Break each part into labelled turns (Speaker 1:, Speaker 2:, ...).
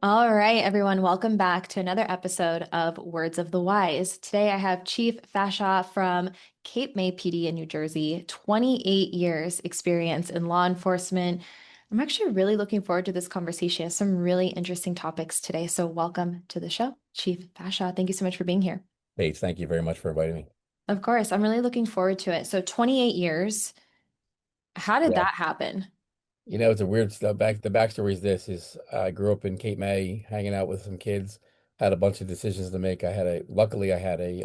Speaker 1: All right, everyone, welcome back to another episode of Words of the Wise. Today I have Chief Fashaw from Cape May PD in New Jersey, 28 years experience in law enforcement. I'm actually really looking forward to this conversation. Some really interesting topics today. So, welcome to the show, Chief Fashaw. Thank you so much for being here.
Speaker 2: Paige, thank you very much for inviting me.
Speaker 1: Of course, I'm really looking forward to it. So, 28 years, how did
Speaker 2: Yeah.
Speaker 1: that happen?
Speaker 2: It's a weird stuff. The backstory is this is I grew up in Cape May, hanging out with some kids, had a bunch of decisions to make. Luckily I had a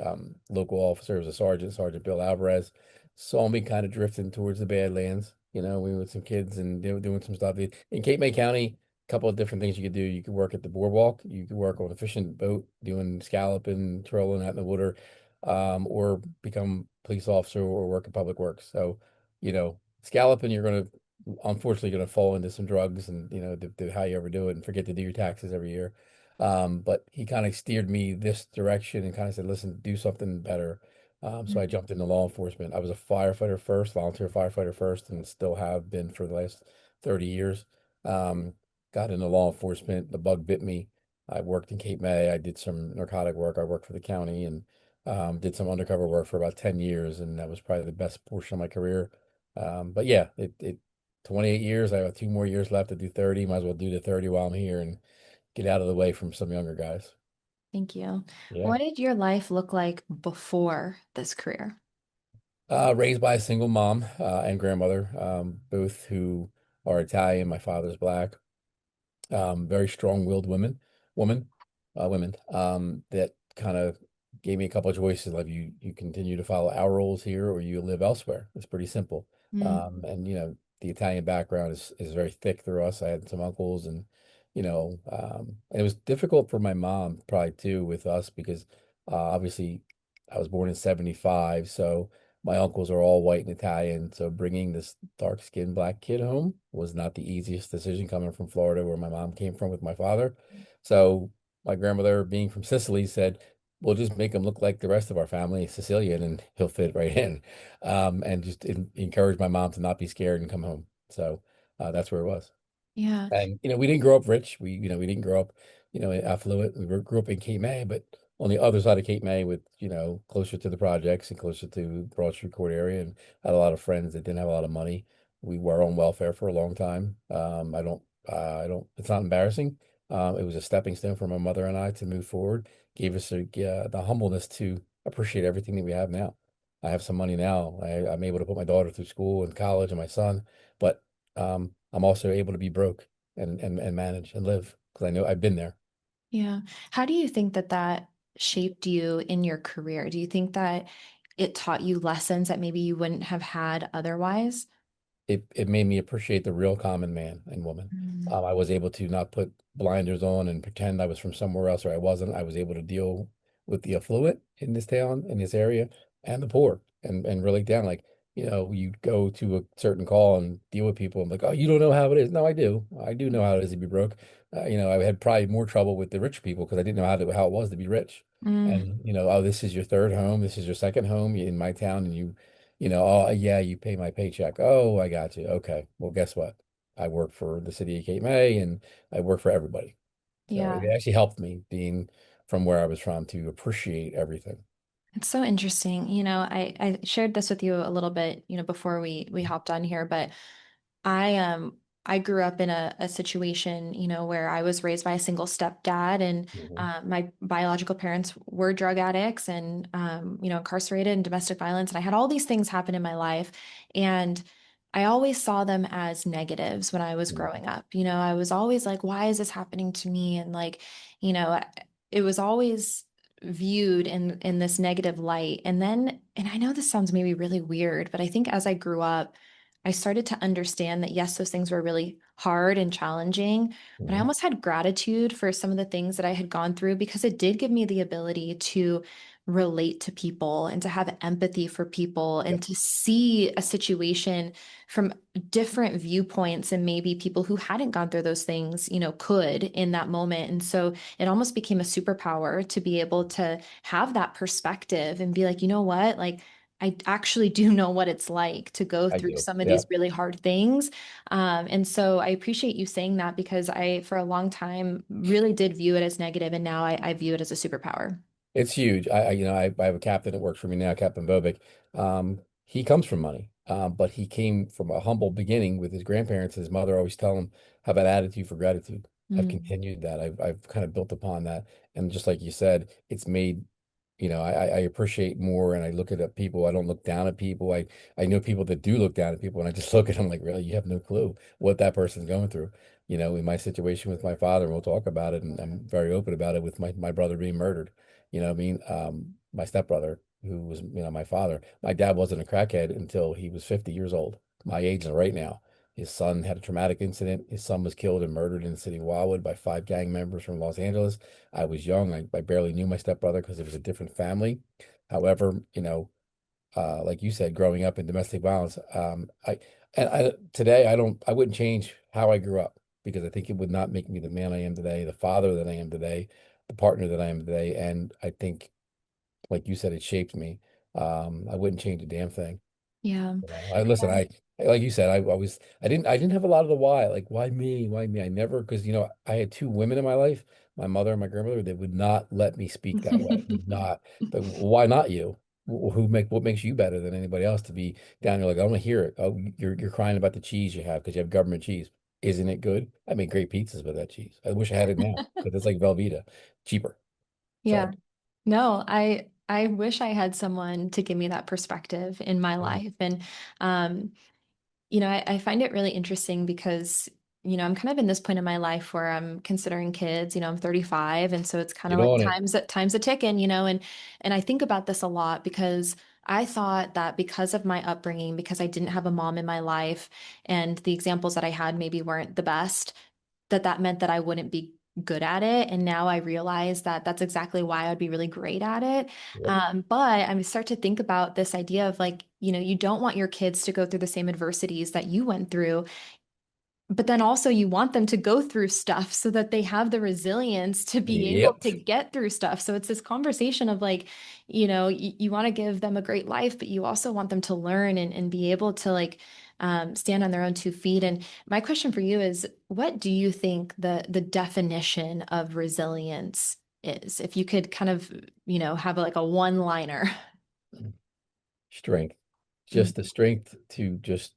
Speaker 2: local officer, it was a sergeant, Sergeant Bill Alvarez, saw me kind of drifting towards the Badlands. We were with some kids and they were doing some stuff. In Cape May County, a couple of different things you could do. You could work at the boardwalk, you could work on a fishing boat, doing scalloping, trolling out in the water, or become police officer or work in public works. So, scalloping, you're gonna unfortunately going to fall into some drugs and how you ever do it and forget to do your taxes every year. But he kind of steered me this direction and kind of said, listen, do something better. So I jumped into law enforcement. I was a firefighter first, volunteer firefighter first, and still have been for the last 30 years. Um, Got into law enforcement. The bug bit me. I worked in Cape May. I did some narcotic work. I worked for the county and did some undercover work for about 10 years. And that was probably the best portion of my career. But yeah, it 28 years. I have 2 more years left to do 30. Might as well do the 30 while I'm here and get out of the way from some younger guys.
Speaker 1: Thank you.
Speaker 2: Yeah.
Speaker 1: What did your life look like before this career?
Speaker 2: Raised by a single mom and grandmother, both who are Italian. My father's black. Very strong-willed women that kind of gave me a couple of choices, like you continue to follow our rules here or you live elsewhere. It's pretty simple.
Speaker 1: Mm,
Speaker 2: And the Italian background is very thick through us. I had some uncles and it was difficult for my mom probably too with us because obviously I was born in 75, so my uncles are all white and Italian, so bringing this dark-skinned black kid home was not the easiest decision coming from Florida, where my mom came from with my father. So my grandmother, being from Sicily, said, "We'll just make him look like the rest of our family, Sicilian, and he'll fit right in." And just encourage my mom to not be scared and come home. So that's where it was.
Speaker 1: yeah.
Speaker 2: And we didn't grow up rich. We didn't grow up, affluent. Grew up in Cape May, but on the other side of Cape May, with closer to the projects and closer to Broad Street Court area, and I had a lot of friends that didn't have a lot of money. We were on welfare for a long time. I don't. It's not embarrassing. It was a stepping stone for my mother and I to move forward. Gave us the humbleness to appreciate everything that we have now. I have some money now. I'm able to put my daughter through school and college and my son, but I'm also able to be broke and manage and live because I know I've been there.
Speaker 1: Yeah. How do you think that that shaped you in your career? Do you think that it taught you lessons that maybe you wouldn't have had otherwise?
Speaker 2: It made me appreciate the real common man and woman.
Speaker 1: Mm,
Speaker 2: I was able to not put blinders on and pretend I was from somewhere else or I wasn't. I was able to deal with the affluent in this town, in this area, and the poor and really down. Like, you go to a certain call and deal with people. I'm like, oh, you don't know how it is. No, I do. I do know how it is to be broke. I had probably more trouble with the rich people because I didn't know how it was to be rich.
Speaker 1: mm,
Speaker 2: And oh, this is your third home. This is your second home in my town, and oh, yeah, you pay my paycheck. Oh, I got you. Okay. Well, guess what? I work for the city of Cape May and I work for everybody. So it
Speaker 1: yeah.
Speaker 2: actually helped me being from where I was from to appreciate everything.
Speaker 1: It's so interesting. I shared this with you a little bit, before we hopped on here, but I grew up in a situation, where I was raised by a single stepdad and
Speaker 2: Mhm.
Speaker 1: my biological parents were drug addicts and incarcerated and domestic violence. And I had all these things happen in my life. And I always saw them as negatives when I was
Speaker 2: Mhm.
Speaker 1: growing up. I was always like, why is this happening to me? And like, you know, it was always viewed in this negative light. And I know this sounds maybe really weird, but I think as I grew up, I started to understand that yes, those things were really hard and challenging, but I
Speaker 2: Mhm.
Speaker 1: almost had gratitude for some of the things that I had gone through because it did give me the ability to relate to people and to have empathy for people and
Speaker 2: Yep.
Speaker 1: to see a situation from different viewpoints and maybe people who hadn't gone through those things, could in that moment. And so it almost became a superpower to be able to have that perspective and be like, you know what? Like, I actually do know what it's like to go
Speaker 2: I
Speaker 1: through
Speaker 2: do.
Speaker 1: some of
Speaker 2: Yeah.
Speaker 1: these really hard things. And so I appreciate you saying that because I, for a long time, really did view it as negative, and now I view it as a superpower.
Speaker 2: It's huge. I have a captain that works for me now, Captain Bobick. He comes from money, but he came from a humble beginning with his grandparents. His mother always tell him, "Have an attitude for gratitude." I've
Speaker 1: Mm.
Speaker 2: continued that. I've kind of built upon that, and just like you said, it's made, I appreciate more, and I look at people. I don't look down at people. I know people that do look down at people, and I just look at them like, really, you have no clue what that person's going through. In my situation with my father, and we'll talk about it, and I'm very open about it with my brother being murdered. I mean, my stepbrother, who was, my father, my dad wasn't a crackhead until he was 50 years old, my age and right now. His son had a traumatic incident. His son was killed and murdered in the city of Wildwood by 5 gang members from Los Angeles. I was young. I barely knew my stepbrother because it was a different family. However, like you said, growing up in domestic violence, today I wouldn't change how I grew up because I think it would not make me the man I am today, the father that I am today, the partner that I am today. And I think, like you said, it shaped me. I wouldn't change a damn thing.
Speaker 1: Yeah.
Speaker 2: I listen, like you said, I didn't have a lot of the why, like why me? Why me? I never, because I had two women in my life, my mother and my grandmother, they would not let me speak that way. Would not. But why not you? What makes you better than anybody else to be down there? Like, I want to hear it. Oh, you're crying about the cheese you have because you have government cheese. Isn't it good? I make great pizzas with that cheese. I wish I had it now because it's like Velveeta, cheaper.
Speaker 1: Yeah.
Speaker 2: So
Speaker 1: No, I wish I had someone to give me that perspective in my
Speaker 2: mm,
Speaker 1: life. And um, I find it really interesting because, I'm kind of in this point in my life where I'm considering kids. I'm 35, and so it's kind of
Speaker 2: get
Speaker 1: like
Speaker 2: on it.
Speaker 1: time's a ticking, and I think about this a lot because I thought that because of my upbringing, because I didn't have a mom in my life, and the examples that I had maybe weren't the best, that meant that I wouldn't be good at it. And now I realize that that's exactly why I'd be really great at it.
Speaker 2: Yep.
Speaker 1: But I start to think about this idea of like, you don't want your kids to go through the same adversities that you went through, but then also you want them to go through stuff so that they have the resilience to be able
Speaker 2: Yep.
Speaker 1: to get through stuff. So it's this conversation of like, you want to give them a great life, but you also want them to learn and be able to like stand on their own 2 feet. And my question for you is, what do you think the definition of resilience is? If you could kind of, have like a one-liner.
Speaker 2: Strength.
Speaker 1: Mm.
Speaker 2: Just the strength to just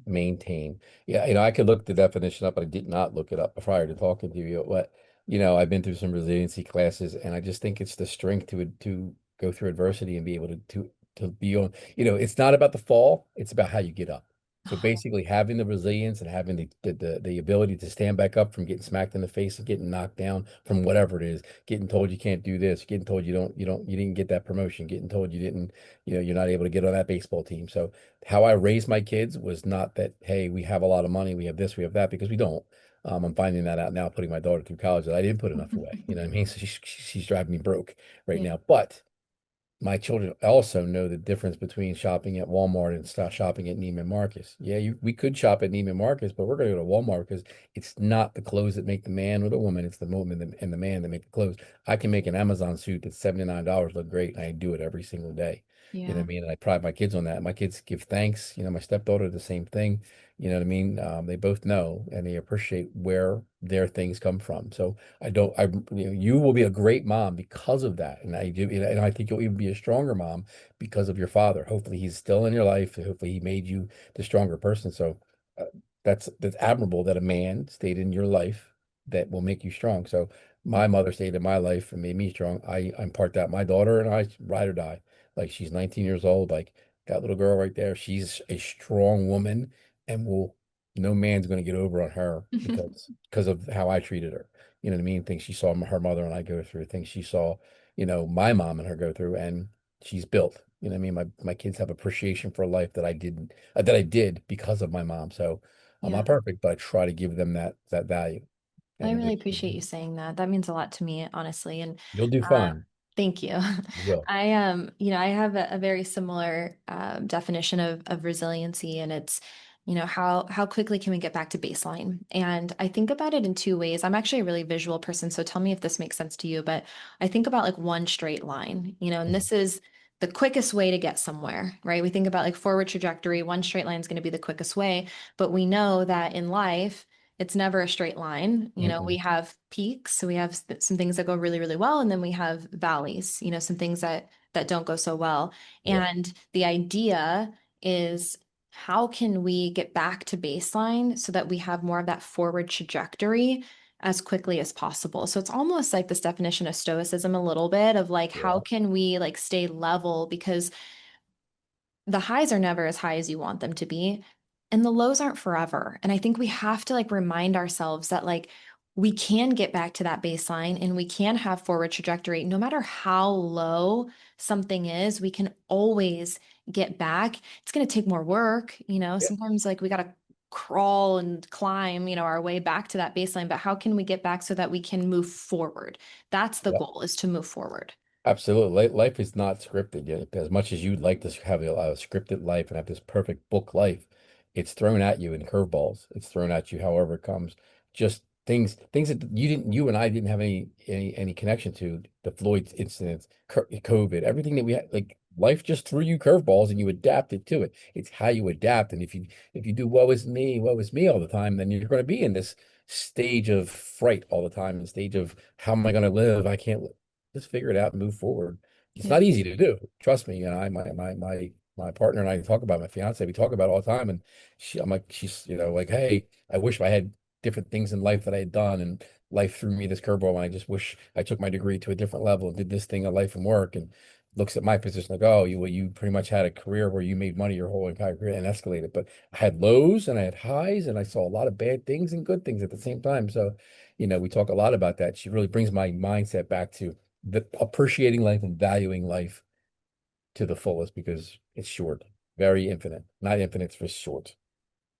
Speaker 2: maintain. Yeah, I could look the definition up, but I did not look it up prior to talking to you. What, I've been through some resiliency classes, and I just think it's the strength to go through adversity and be able to be on. It's not about the fall, it's about how you get up. So basically having the resilience and having the ability to stand back up from getting smacked in the face and getting knocked down from whatever it is, getting told you can't do this, getting told you didn't get that promotion, getting told you didn't, you're not able to get on that baseball team. So how I raised my kids was not that, hey, we have a lot of money, we have this, we have that, because we don't. I'm finding that out now, putting my daughter through college, that I didn't put enough away. You know what I mean? So she's driving me broke right
Speaker 1: Yeah.
Speaker 2: now. But my children also know the difference between shopping at Walmart and stop shopping at Neiman Marcus. Yeah, we could shop at Neiman Marcus, but we're going to go to Walmart because it's not the clothes that make the man or the woman. It's the woman and the man that make the clothes. I can make an Amazon suit that's $79 look great, and I do it every single day. You know what
Speaker 1: Yeah.
Speaker 2: I mean? And I pride my kids on that. My kids give thanks. My stepdaughter, the same thing. You know what I mean? They both know and they appreciate where their things come from. So I don't, I, you will be a great mom because of that. And I do, and I think you'll even be a stronger mom because of your father. Hopefully he's still in your life. Hopefully he made you the stronger person. So uh, that's admirable that a man stayed in your life that will make you strong. So my mother stayed in my life and made me strong. I'm part that. My daughter and I ride or die. Like she's 19 years old. Like that little girl right there, she's a strong woman and no man's going to get over on her because of how I treated her. You know what I mean? Things she saw her mother and I go through, things she saw, my mom and her go through, and she's built. You know what I mean? My kids have appreciation for life that I didn't, that I did because of my mom. So I'm
Speaker 1: Yeah.
Speaker 2: not perfect, but I try to give them that value.
Speaker 1: I
Speaker 2: And
Speaker 1: really appreciate you saying that. That means a lot to me, honestly. And
Speaker 2: you'll do
Speaker 1: uh,
Speaker 2: fine.
Speaker 1: thank you.
Speaker 2: You will.
Speaker 1: I have a very similar definition of resiliency, and it's, how quickly can we get back to baseline? And I think about it in 2 ways. I'm actually a really visual person, so tell me if this makes sense to you. But I think about like one straight line, and
Speaker 2: Mhm.
Speaker 1: the quickest way to get somewhere, right? We think about like forward trajectory, one straight line is going to be the quickest way, but we know that in life, it's never a straight line. We
Speaker 2: Mm-mm.
Speaker 1: have peaks, so we have some things that go really, really well, and then we have valleys, some things that don't go so well.
Speaker 2: Yeah.
Speaker 1: And the idea is how can we get back to baseline so that we have more of that forward trajectory as quickly as possible. So it's almost like this definition of stoicism a little bit of like how
Speaker 2: Yeah.
Speaker 1: can we like stay level because the highs are never as high as you want them to be, and the lows aren't forever. And I think we have to like remind ourselves that like we can get back to that baseline and we can have forward trajectory no matter how low something is, we can always get back. It's going to take more work,
Speaker 2: Yeah.
Speaker 1: sometimes like we got to crawl and climb, our way back to that baseline, but how can we get back so that we can move forward? That's the
Speaker 2: Yeah.
Speaker 1: goal, is to move forward.
Speaker 2: Absolutely. Life is not scripted yet. As much as you'd like to have a scripted life and have this perfect book life, it's thrown at you in curveballs. It's thrown at you however it comes. Just things that you and I didn't have any connection to. The Floyd incidents, COVID, everything that we had, like life just threw you curveballs and you adapted to it. It's how you adapt. And if you do woe is me all the time, then you're going to be in this stage of fright all the time, and stage of how am I going to live? I can't just figure it out and move forward. It's
Speaker 1: Yeah.
Speaker 2: not easy to do. Trust me. My partner and I talk about my fiance. We talk about it all the time, and I'm like, she's like, hey, I wish I had different things in life that I had done, and life threw me this curveball, and I just wish I took my degree to a different level and did this thing of life and work, and looks at my position like, oh, you pretty much had a career where you made money your whole entire career and escalated, but I had lows and I had highs, and I saw a lot of bad things and good things at the same time. So, we talk a lot about that. She really brings my mindset back to appreciating life and valuing life to the fullest because it's short, very infinite, not infinite, it's just short.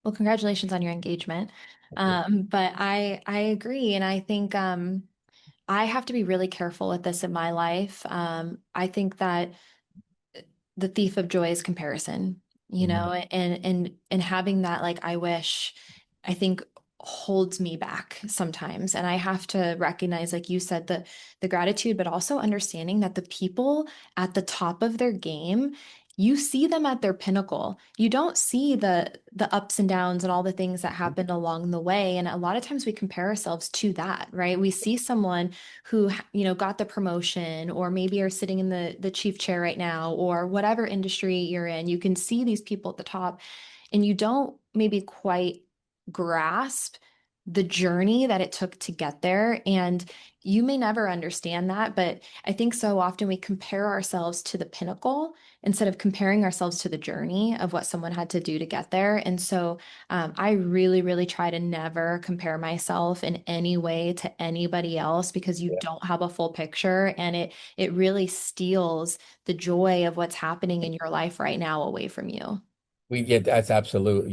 Speaker 1: Well, congratulations on your engagement.
Speaker 2: Thank you.
Speaker 1: But I agree, and I think I have to be really careful with this in my life. I think that the thief of joy is comparison,
Speaker 2: Mhm.
Speaker 1: and having that like I wish, I think holds me back sometimes. And I have to recognize, like you said, the gratitude, but also understanding that the people at the top of their game, you see them at their pinnacle. You don't see the ups and downs and all the things that happened along the way. And a lot of times we compare ourselves to that, right? We see someone who got the promotion or maybe are sitting in the chief chair right now or whatever industry you're in. You can see these people at the top and you don't maybe quite grasp the journey that it took to get there. And you may never understand that, but I think so often we compare ourselves to the pinnacle instead of comparing ourselves to the journey of what someone had to do to get there. And so I really, really try to never compare myself in any way to anybody else because you
Speaker 2: Yeah.
Speaker 1: don't have a full picture, and it really steals the joy of what's happening in your life right now away from you.
Speaker 2: That's absolute.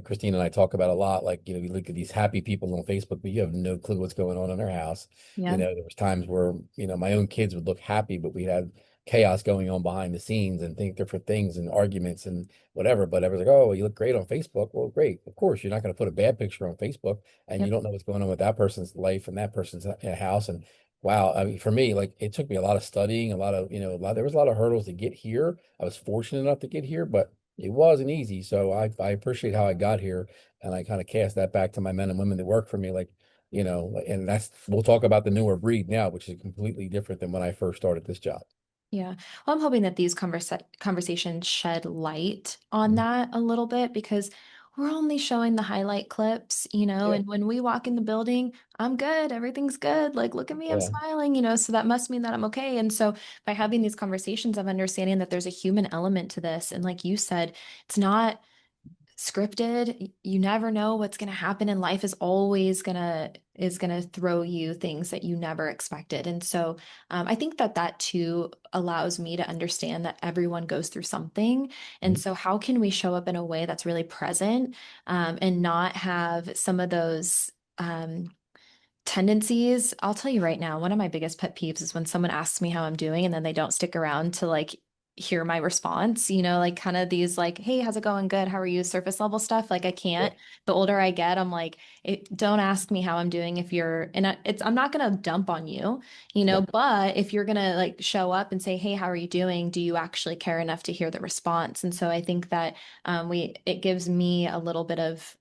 Speaker 2: Christine and I talk about a lot. Like, we look at these happy people on Facebook, but you have no clue what's going on in their house.
Speaker 1: Yeah.
Speaker 2: There was times where, my own kids would look happy, but we had chaos going on behind the scenes and think different things and arguments and whatever. But everyone's like, oh, well, you look great on Facebook. Well, great. Of course, you're not going to put a bad picture on Facebook, and you
Speaker 1: Yep.
Speaker 2: don't know what's going on with that person's life and that person's house. And wow, I mean, for me, like it took me a lot of studying, a lot of, there was a lot of hurdles to get here. I was fortunate enough to get here, but it wasn't easy. So I appreciate how I got here, and I kind of cast that back to my men and women that work for me, like, and we'll talk about the newer breed now, which is completely different than when I first started this job.
Speaker 1: Yeah. Well, I'm hoping that these conversations shed light on
Speaker 2: Mhm.
Speaker 1: that a little bit because we're only showing the highlight clips,
Speaker 2: Yeah,
Speaker 1: and when we walk in the building, I'm good, everything's good. Like, look at me, I'm
Speaker 2: yeah.
Speaker 1: smiling, so that must mean that I'm okay. And so by having these conversations of understanding that there's a human element to this, and like you said, it's not scripted. You never know what's going to happen, and life is always going to throw you things that you never expected. And so I think that too allows me to understand that everyone goes through something. And
Speaker 2: Mhm.
Speaker 1: so how can we show up in a way that's really present, and not have some of those tendencies? I'll tell you right now, one of my biggest pet peeves is when someone asks me how I'm doing and then they don't stick around to like hear my response, you know, like kind of these like, hey, how's it going? Good. How are you? Surface level stuff. Like I
Speaker 2: Yeah.
Speaker 1: can't. The older I get, I'm like, don't ask me how I'm doing if you're, and I'm not gonna dump on you, you know,
Speaker 2: No.
Speaker 1: but if you're gonna like show up and say, hey, how are you doing? Do you actually care enough to hear the response? And so I think that it gives me a little bit of,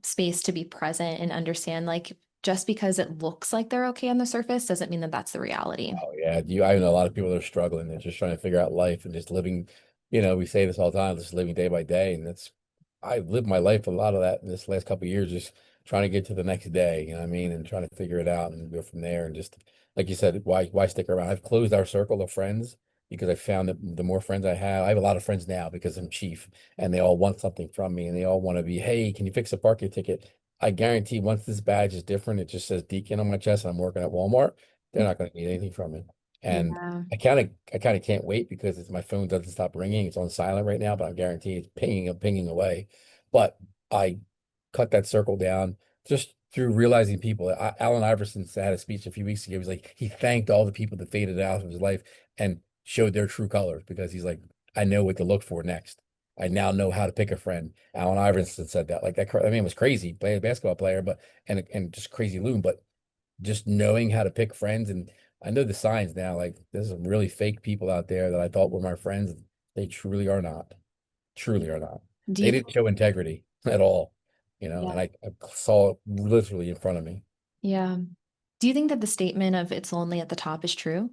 Speaker 1: space to be present and understand like just because it looks like they're okay on the surface doesn't mean that that's the reality.
Speaker 2: Oh yeah, I know a lot of people that are struggling. They're just trying to figure out life and just living. We say this all the time, just living day by day, and that's I lived my life a lot of that in this last couple of years, just trying to get to the next day. You know what I mean, and trying to figure it out and go from there. And just like you said, why stick around? I've closed our circle of friends because I found that the more friends I have a lot of friends now because I'm chief, and they all want something from me, and they all want to be, hey, can you fix a parking ticket? I guarantee once this badge is different, it just says Deacon on my chest, and I'm working at Walmart. They're not going to need anything from me. And
Speaker 1: Yeah.
Speaker 2: I kind of can't wait because my phone doesn't stop ringing. It's on silent right now, but I guarantee it's pinging away. But I cut that circle down just through realizing people. Allen Iverson had a speech a few weeks ago. He was like, he thanked all the people that faded out of his life and showed their true colors because he's like, I know what to look for next. I now know how to pick a friend. Allen Iverson said that. Like that, I mean, it was crazy, play a basketball player, but and just crazy loon, but just knowing how to pick friends. And I know the signs now, like there's some really fake people out there that I thought were my friends. They truly are not. Truly are not.
Speaker 1: Do
Speaker 2: They
Speaker 1: you
Speaker 2: didn't show integrity at all,
Speaker 1: Yeah.
Speaker 2: and I saw it literally in front of me.
Speaker 1: Yeah. Do you think that the statement of it's lonely at the top is true?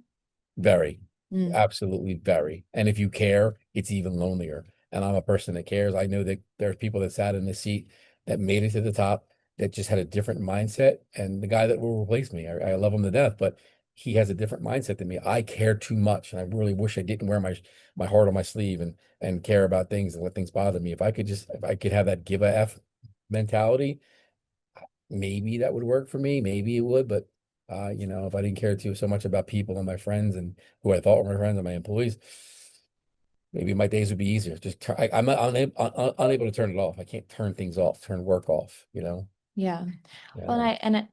Speaker 2: Very,
Speaker 1: Mm.
Speaker 2: absolutely very. And if you care, it's even lonelier. And I'm a person that cares. I know that there's people that sat in the seat that made it to the top that just had a different mindset. And the guy that will replace me, I love him to death, but he has a different mindset than me. I care too much, and I really wish I didn't wear my heart on my sleeve and care about things and let things bother me. If I could have that give a F mentality, maybe that would work for me. Maybe it would, but if I didn't care too so much about people and my friends and who I thought were my friends and my employees, maybe my days would be easier. I'm unable to turn it off. I can't turn things off, turn work off.
Speaker 1: Yeah. Well,
Speaker 2: Um,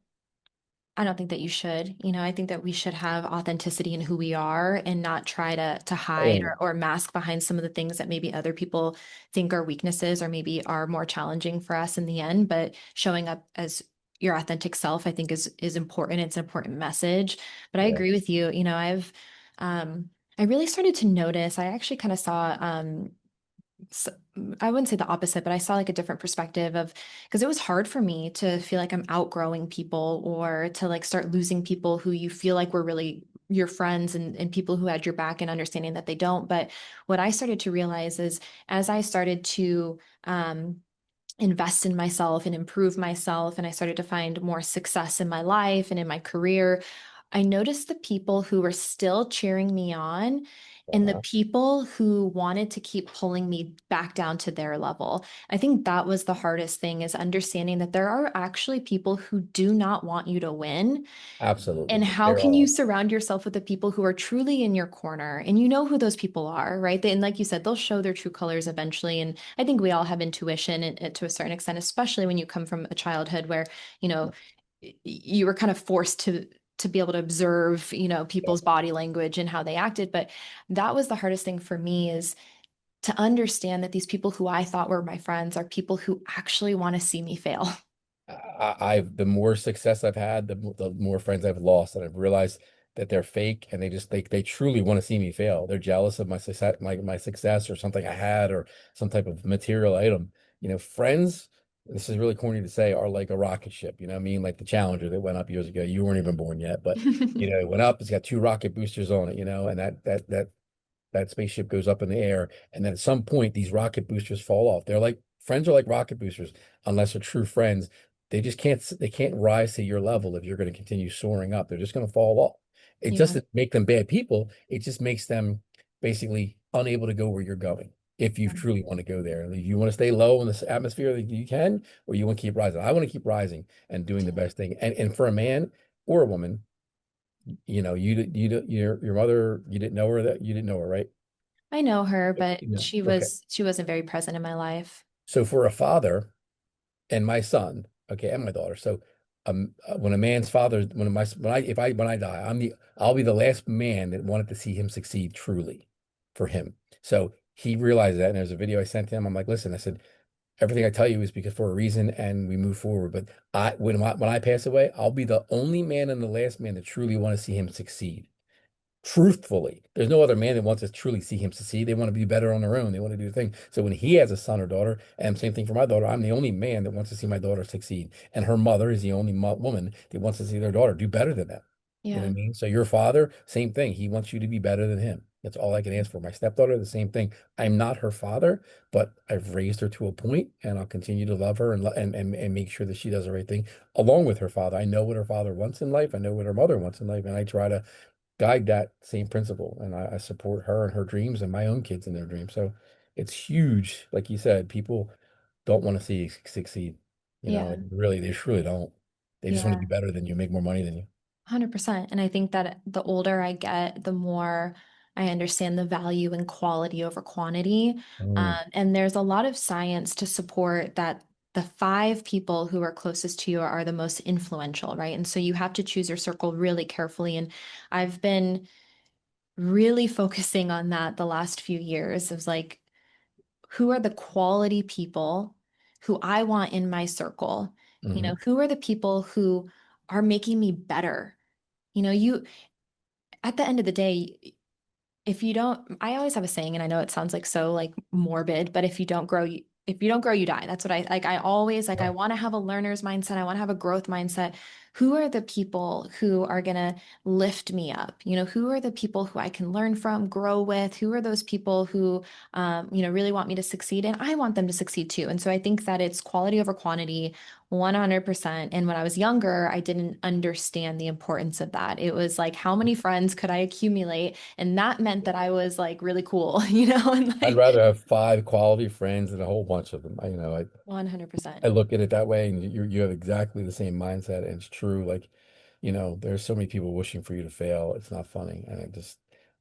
Speaker 1: I don't think that you should. You know, I think that we should have authenticity in who we are and not try to hide
Speaker 2: oh,
Speaker 1: or mask behind some of the things that maybe other people think are weaknesses or maybe are more challenging for us in the end. But showing up as your authentic self, I think is important. It's an important message. But I
Speaker 2: yeah,
Speaker 1: agree with you. You know, um I really started to notice, I actually kind of saw s- I wouldn't say the opposite, but I saw like a different perspective of because it was hard for me to feel like I'm outgrowing people or to like start losing people who you feel like were really your friends and people who had your back and understanding that they don't. But what I started to realize is as I started to invest in myself and improve myself, and I started to find more success in my life and in my career, I noticed the people who were still cheering me on and the
Speaker 2: uh-huh,
Speaker 1: people who wanted to keep pulling me back down to their level. I think that was the hardest thing is understanding that there are actually people who do not want you to win. And
Speaker 2: absolutely.
Speaker 1: how
Speaker 2: There
Speaker 1: can you
Speaker 2: are.
Speaker 1: surround yourself with the people who are truly in your corner? And you know who those people are, right? And like you said, they'll show their true colors eventually. And I think we all have intuition and to a certain extent, especially when you come from a childhood where, you know, you were kind of forced to be able to observe,
Speaker 2: Yeah,
Speaker 1: people's body language and how they acted. But that was the hardest thing for me is to understand that these people who I thought were my friends are people who actually want to see me fail.
Speaker 2: the more success I've had, the more friends I've lost, and I've realized that they're fake and they truly want to see me fail. They're jealous of my success or something I had or some type of material item. Friends, this is really corny to say, are like a rocket ship. You know what I mean? Like the Challenger that went up years ago. You weren't even born yet, but it went up. It's got two rocket boosters on it. And that spaceship goes up in the air, and then at some point these rocket boosters fall off. They're like friends are like rocket boosters, unless they're true friends. They can't rise to your level if you're going to continue soaring up. They're just going to fall off. It
Speaker 1: Yeah.
Speaker 2: doesn't make them bad people. It just makes them basically unable to go where you're going. If you truly want to go there, if you want to stay low in this atmosphere, you can, or you want to keep rising. I want to keep rising and doing the best thing. And for a man or a woman, your mother, you didn't know her, right?
Speaker 1: I know her, but
Speaker 2: No. Okay.
Speaker 1: she wasn't very present in my life.
Speaker 2: So for a father and my son, okay, and my daughter. So when a man's father, when I if I when I die, I'll be the last man that wanted to see him succeed truly for him. So he realized that, and there's a video I sent him. I'm like, listen, I said, everything I tell you is because for a reason, and we move forward. But when I pass away, I'll be the only man and the last man that truly want to see him succeed. Truthfully, there's no other man that wants to truly see him succeed. They want to be better on their own. They want to do the thing. So when he has a son or daughter, and same thing for my daughter, I'm the only man that wants to see my daughter succeed. And her mother is the only woman that wants to see their daughter do better than them. You know
Speaker 1: Yeah.
Speaker 2: what I mean? So your father, same thing. He wants you to be better than him. That's all I can ask for. My stepdaughter, the same thing. I'm not her father, but I've raised her to a point, and I'll continue to love her and make sure that she does the right thing along with her father. I know what her father wants in life. I know what her mother wants in life, and I try to guide that same principle. And I support her and her dreams and my own kids in their dreams. So it's huge. Like you said, people don't want to see you succeed. You know,
Speaker 1: Yeah.
Speaker 2: like really, they just really don't. They just want to
Speaker 1: Yeah.
Speaker 2: be better than you, make more money than you.
Speaker 1: 100%. And I think that the older I get, the more I understand the value and quality over quantity.
Speaker 2: Mm,
Speaker 1: And there's a lot of science to support that the five people who are closest to you are the most influential, right? And so you have to choose your circle really carefully. And I've been really focusing on that the last few years of like, who are the quality people who I want in my circle? You know,
Speaker 2: hmm.
Speaker 1: who are the people who are making me better? You know, you at the end of the day, if you don't, I always have a saying, and I know it sounds like so like morbid, but if you don't grow, you die. That's what I like. I always like, I
Speaker 2: Yeah.
Speaker 1: want to have a learner's mindset. I want to have a growth mindset. Who are the people who are going to lift me up? You know, who are the people who I can learn from, grow with? Who are those people who, really want me to succeed? And I want them to succeed too. And so I think that it's quality over quantity, 100%. And when I was younger, I didn't understand the importance of that. It was like, how many friends could I accumulate? And that meant that I was like really cool, and
Speaker 2: I'd
Speaker 1: like
Speaker 2: rather have five quality friends than a whole bunch of them. I
Speaker 1: 100%.
Speaker 2: look at it that way, and you have exactly the same mindset, and it's true. Like, there's so many people wishing for you to fail. It's not funny, and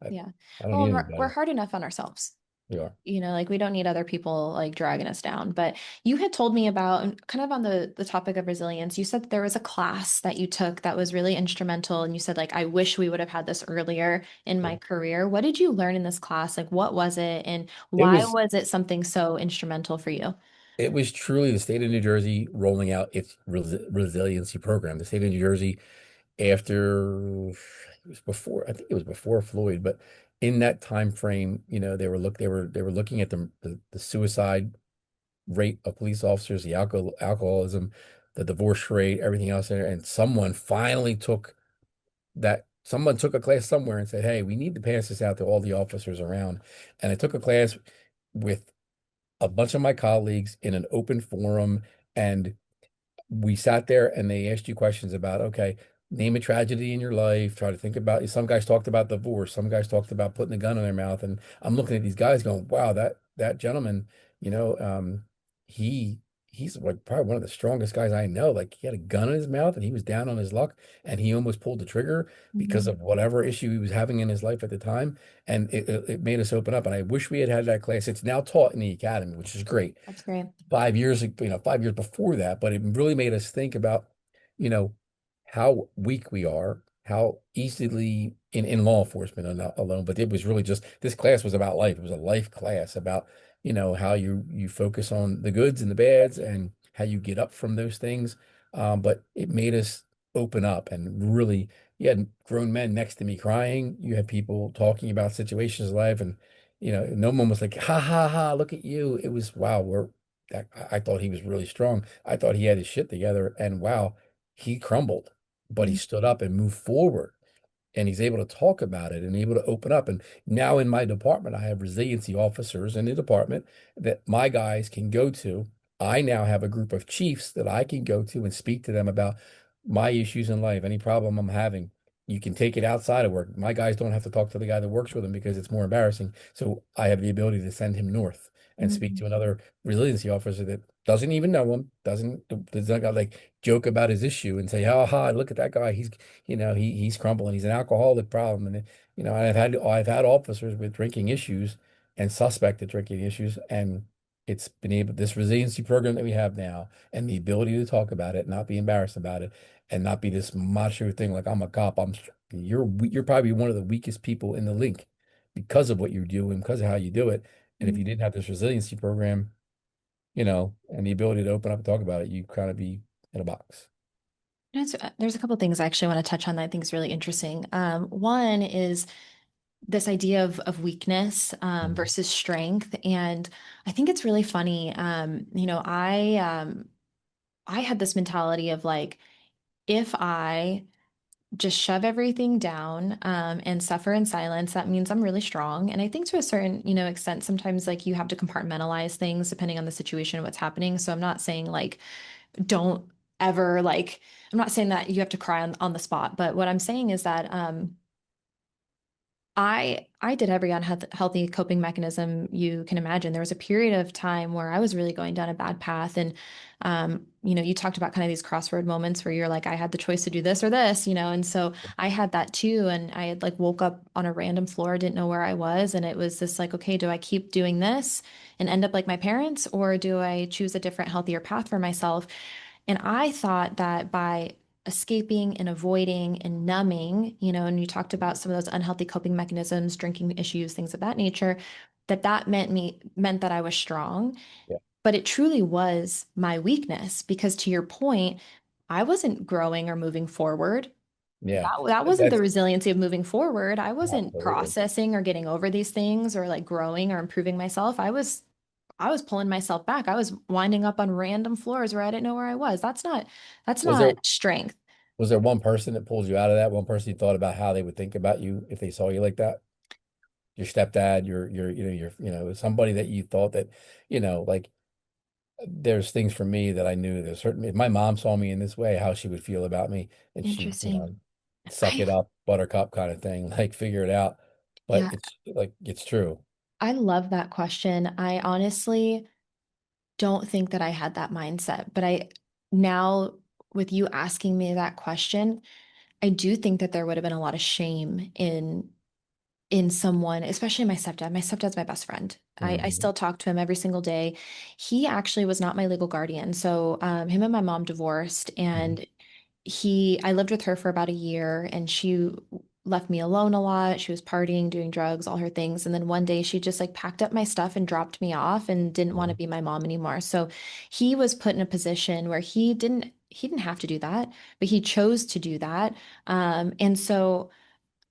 Speaker 2: I,
Speaker 1: Yeah.
Speaker 2: I don't
Speaker 1: Well,
Speaker 2: need
Speaker 1: we're
Speaker 2: anybody.
Speaker 1: hard enough on ourselves.
Speaker 2: We are.
Speaker 1: Like we don't need other people like dragging us down. But you had told me about, and kind of on the topic of resilience, you said that there was a class that you took that was really instrumental. And you said, like, I wish we would have had this earlier in my career. What did you learn in this class? Like, what was it? And
Speaker 2: It
Speaker 1: why
Speaker 2: was
Speaker 1: was it something so instrumental for you?
Speaker 2: it was truly the state of New Jersey rolling out its resiliency program. The state of New Jersey, after it was before, I think it was before Floyd, but in that time frame, they were looking at the suicide rate of police officers, the alcoholism, the divorce rate, everything else there, and someone took a class somewhere and said, "Hey, we need to pass this out to all the officers around." And I took a class with a bunch of my colleagues in an open forum, and we sat there and they asked you questions about, okay, name a tragedy in your life, try to think about, some guys talked about divorce, some guys talked about putting a gun in their mouth. And I'm looking at these guys going, wow, that gentleman, you know, he he's like probably one of the strongest guys I know. Like he had a gun in his mouth and he was down on his luck and he almost pulled the trigger because
Speaker 1: Mhm.
Speaker 2: of whatever issue he was having in his life at the time. And it made us open up. And I wish we had had that class. It's now taught in the academy, which is great.
Speaker 1: That's great.
Speaker 2: 5 years, 5 years before that, but it really made us think about, you know, how weak we are, how easily in law enforcement alone, but it was really just this class was about life. It was a life class about, how you focus on the goods and the bads and how you get up from those things. But it made us open up and really, you had grown men next to me crying. You had people talking about situations of life and no one was like, ha ha ha, look at you. It was wow, I thought he was really strong. I thought he had his shit together, and wow, he crumbled, but he
Speaker 1: Mhm.
Speaker 2: stood up and moved forward and he's able to talk about it and able to open up. And now in my department, I have resiliency officers in the department that my guys can go to. I now have a group of chiefs that I can go to and speak to them about my issues in life, any problem I'm having. You can take it outside of work. My guys don't have to talk to the guy that works with them because it's more embarrassing. So I have the ability to send him north and speak
Speaker 1: Mhm.
Speaker 2: to another resiliency officer that doesn't even know him, does not like joke about his issue and say, "Ha ha, look at that guy. He's crumbling. He's an alcoholic problem." And I've had officers with drinking issues and suspected drinking issues, and It's been able, this resiliency program that we have now and the ability to talk about it, not be embarrassed about it, and not be this macho thing like I'm a cop. You're probably one of the weakest people in the link because of what you do and because of how you do it. And if you
Speaker 1: Mm.
Speaker 2: didn't have this resiliency program, and the ability to open up and talk about it, you kind of be in a box.
Speaker 1: There's a couple things I actually want to touch on that I think is really interesting. One is this idea of weakness
Speaker 2: Mhm.
Speaker 1: versus strength, and I think it's really funny. I had this mentality of like, if I just shove everything down and suffer in silence, that means I'm really strong. And I think to a certain, extent, sometimes like you have to compartmentalize things depending on the situation, what's happening. So I'm not saying like don't ever like, I'm not saying that you have to cry on the spot, but what I'm saying is that I did every unhealthy coping mechanism you can imagine. There was a period of time where I was really going down a bad path, and you talked about kind of these crossroad moments where you're like, I had the choice to do this or this, and so I had that too, and I had like woke up on a random floor, didn't know where I was, and it was this like, okay, do I keep doing this and end up like my parents, or do I choose a different, healthier path for myself? And I thought that by escaping and avoiding and numbing, and you talked about some of those unhealthy coping mechanisms, drinking issues, things of that nature, that meant that I was strong.
Speaker 2: Yeah.
Speaker 1: But it truly was my weakness because to your point, I wasn't growing or moving forward.
Speaker 2: Yeah.
Speaker 1: That wasn't the
Speaker 2: That's
Speaker 1: resiliency of moving forward. I wasn't
Speaker 2: absolutely.
Speaker 1: processing or getting over these things or like growing or improving myself. I was pulling myself back. I was winding up on random floors where I didn't know where I was. That's
Speaker 2: Was there
Speaker 1: not strength.
Speaker 2: was there one person that pulled you out of that? One person you thought about how they would think about you if they saw you like that? Your stepdad, somebody that you thought that, like there's things for me that I knew there's certain if my mom saw me in this way, how she would feel about me, and she,
Speaker 1: Interesting.
Speaker 2: suck
Speaker 1: I
Speaker 2: it up, buttercup kind of thing, like figure it out. But
Speaker 1: yeah,
Speaker 2: it's true.
Speaker 1: I love that question. I honestly don't think that I had that mindset, but I now with you asking me that question, I do think that there would have been a lot of shame in someone, especially my stepdad. My stepdad's my best friend. I
Speaker 2: Hmm.
Speaker 1: still talk to him every single day. He actually was not my legal guardian. So him and my mom divorced,
Speaker 2: Hmm.
Speaker 1: and I lived with her for about a year, and she left me alone a lot. She was partying, doing drugs, all her things. And then one day she just like packed up my stuff and dropped me off and didn't want to be my mom anymore. So he was put in a position where he didn't have to do that, but he chose to do that. And so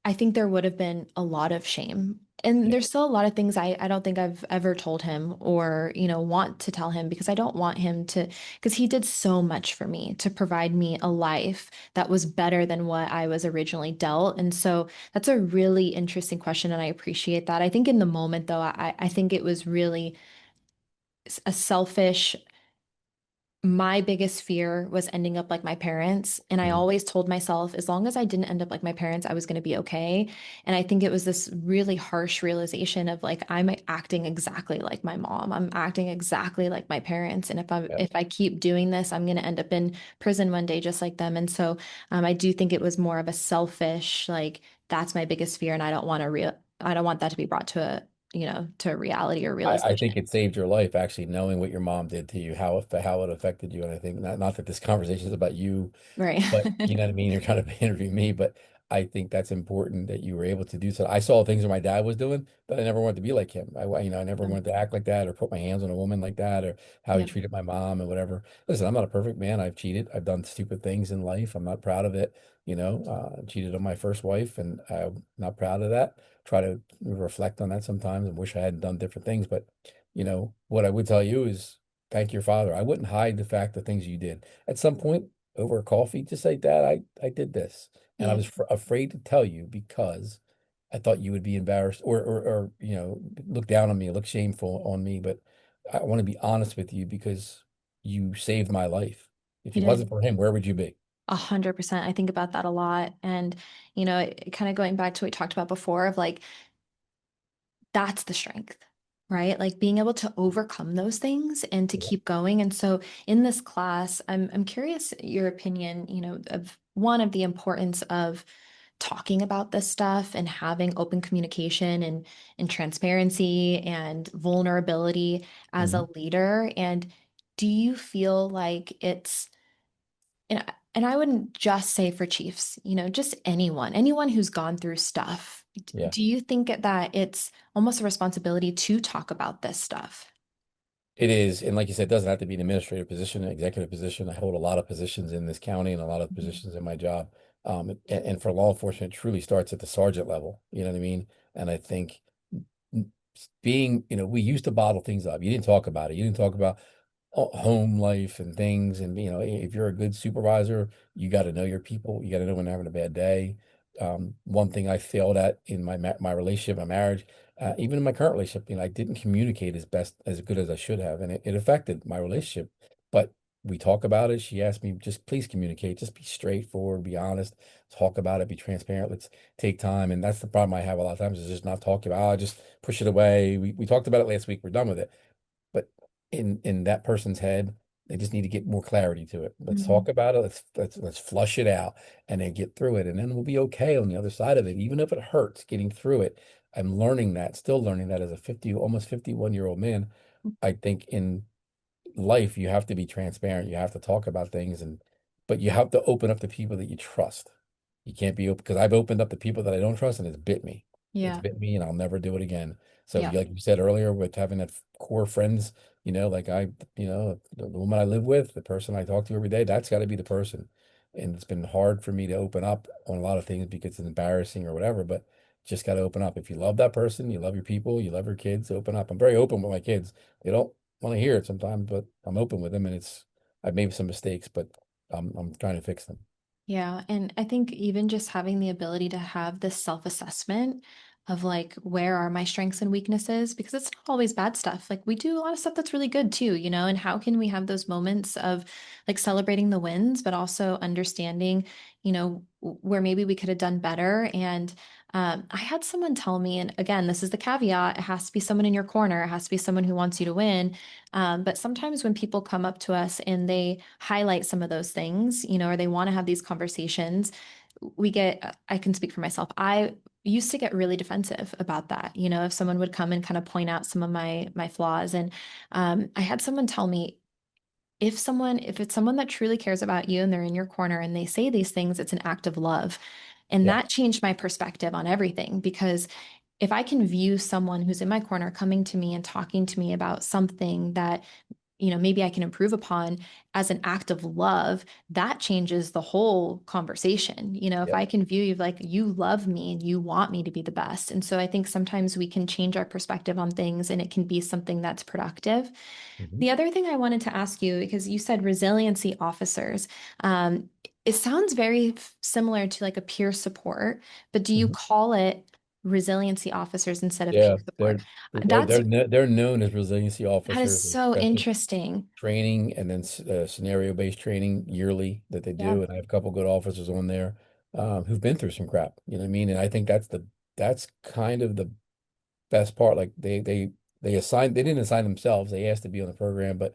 Speaker 1: I think there would have been a lot of shame. And
Speaker 2: Yeah.
Speaker 1: there's still a lot of things I don't think I've ever told him or, want to tell him because I don't want him to, because he did so much for me to provide me a life that was better than what I was originally dealt. And so that's a really interesting question. And I appreciate that. I think in the moment, though, I think it was really a selfish my biggest fear was ending up like my parents. And I
Speaker 2: Mhm.
Speaker 1: always told myself, as long as I didn't end up like my parents, I was going to be okay. And I think it was this really harsh realization of like, I'm acting exactly like my mom. I'm acting exactly like my parents. And
Speaker 2: Yeah.
Speaker 1: if I keep doing this, I'm going to end up in prison one day, just like them. And so I do think it was more of a selfish, like, that's my biggest fear. And I don't want that to be brought to to a reality or
Speaker 2: I
Speaker 1: realization.
Speaker 2: think it saved your life actually knowing what your mom did to you, how it affected you. And I think not that this conversation is about you,
Speaker 1: Right.
Speaker 2: but you know what I mean? You're trying to interview me, but I think that's important that you were able to do so. I saw things that my dad was doing, but I never wanted to be like him. I never wanted to act like that or put my hands on a woman like that or how he
Speaker 1: Yep.
Speaker 2: treated my mom and whatever. Listen, I'm not a perfect man. I've cheated. I've done stupid things in life. I'm not proud of it. Cheated on my first wife and I'm not proud of that. Try to reflect on that sometimes and wish I hadn't done different things. But, what I would tell you is thank your father. I wouldn't hide the fact of things you did. At some point, over coffee, just say, Dad, I did this. And I
Speaker 1: Yeah.
Speaker 2: was afraid to tell you because I thought you would be embarrassed or look down on me, look shameful on me. But I want to be honest with you because you saved my life. If
Speaker 1: He
Speaker 2: it wasn't
Speaker 1: did.
Speaker 2: for him, where would you be?
Speaker 1: 100%. I think about that a lot. And, kind of going back to what we talked about before of like, that's the strength, right? Like being able to overcome those things and to
Speaker 2: Yeah.
Speaker 1: keep going. And so in this class, I'm curious your opinion, of one of the importance of talking about this stuff and having open communication and transparency and vulnerability as a
Speaker 2: Mhm.
Speaker 1: leader? And do you feel like and I wouldn't just say for chiefs, just anyone who's gone through stuff.
Speaker 2: Yeah.
Speaker 1: Do you think that it's almost a responsibility to talk about this stuff?
Speaker 2: It is, and like you said, it doesn't have to be an administrative position, an executive position. I hold a lot of positions in this county and a lot of
Speaker 1: Mhm.
Speaker 2: positions in my job. And for law enforcement, it truly starts at the sergeant level. You know what I mean? And I think being, we used to bottle things up. You didn't talk about it. You didn't talk about home life and things. And, if you're a good supervisor, you got to know your people. You got to know when they're having a bad day. One thing I failed at in my relationship, my marriage, even in my current relationship, I didn't communicate as good as I should have, and it affected my relationship. But we talk about it. She asked me, just please communicate, just be straightforward, be honest, talk about it, be transparent. Let's take time. And that's the problem I have a lot of times is just not talking about, I just push it away. We talked about it last week. We're done with it. But in that person's head, they just need to get more clarity to it. Let's
Speaker 1: Mhm.
Speaker 2: talk about it. Let's flush it out and then get through it. And then we'll be okay on the other side of it. Even if it hurts getting through it. I'm learning that, still learning that as a 50, almost 51-year-old man. I think in life, you have to be transparent. You have to talk about things but you have to open up to people that you trust. You can't be open because I've opened up to people that I don't trust and it's bit me. It's
Speaker 1: Yeah.
Speaker 2: bit me and I'll never do it again. So
Speaker 1: Yeah.
Speaker 2: like you said earlier with having that core friends, like the woman I live with, the person I talk to every day, that's got to be the person. And it's been hard for me to open up on a lot of things because it's embarrassing or whatever, but just got to open up. If you love that person, you love your people, you love your kids, open up. I'm very open with my kids. They don't want to hear it sometimes, but I'm open with them and I've made some mistakes, but I'm trying to fix them.
Speaker 1: Yeah. And I think even just having the ability to have this self-assessment of like, where are my strengths and weaknesses? Because it's not always bad stuff. Like, we do a lot of stuff that's really good too, and how can we have those moments of like celebrating the wins, but also understanding, where maybe we could have done better. And I had someone tell me, and again, this is the caveat, it has to be someone in your corner, it has to be someone who wants you to win. But sometimes when people come up to us and they highlight some of those things, or they want to have these conversations, I can speak for myself. I used to get really defensive about that. If someone would come and kind of point out some of my flaws. And I had someone tell me, if it's someone that truly cares about you and they're in your corner and they say these things, it's an act of love. And
Speaker 2: Yeah.
Speaker 1: that changed my perspective on everything because if I can view someone who's in my corner coming to me and talking to me about something that maybe I can improve upon as an act of love, that changes the whole conversation. If
Speaker 2: Yep.
Speaker 1: I can view you like you love me and you want me to be the best. And so I think sometimes we can change our perspective on things and it can be something that's productive.
Speaker 2: Mhm.
Speaker 1: The other thing I wanted to ask you, because you said resiliency officers, it sounds very similar to like a peer support, but do you
Speaker 2: Mhm.
Speaker 1: call it resiliency officers instead of peer
Speaker 2: Yeah,
Speaker 1: support?
Speaker 2: they're
Speaker 1: That's
Speaker 2: they're kno- they're known as resiliency
Speaker 1: that is
Speaker 2: officers. There's
Speaker 1: so
Speaker 2: special
Speaker 1: interesting.
Speaker 2: training and then scenario-based training yearly that they
Speaker 1: Yeah.
Speaker 2: do. And I have a couple good officers on there who've been through some crap. You know what I mean? And I think that's kind of the best part. Like they didn't assign themselves. They asked to be on the program, but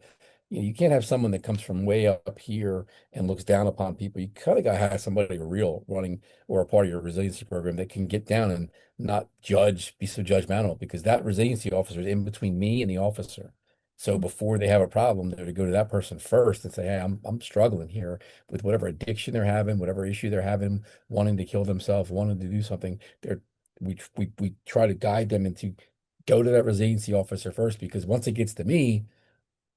Speaker 2: you can't have someone that comes from way up here and looks down upon people. You kind of got to have somebody real running or a part of your resiliency program that can get down and not be so judgmental because that resiliency officer is in between me and the officer. So before they have a problem, they're to go to that person first and say, "Hey, I'm struggling here with whatever addiction they're having, whatever issue they're having, wanting to kill themselves, wanting to do something." They're we try to guide them into go to that resiliency officer first because once it gets to me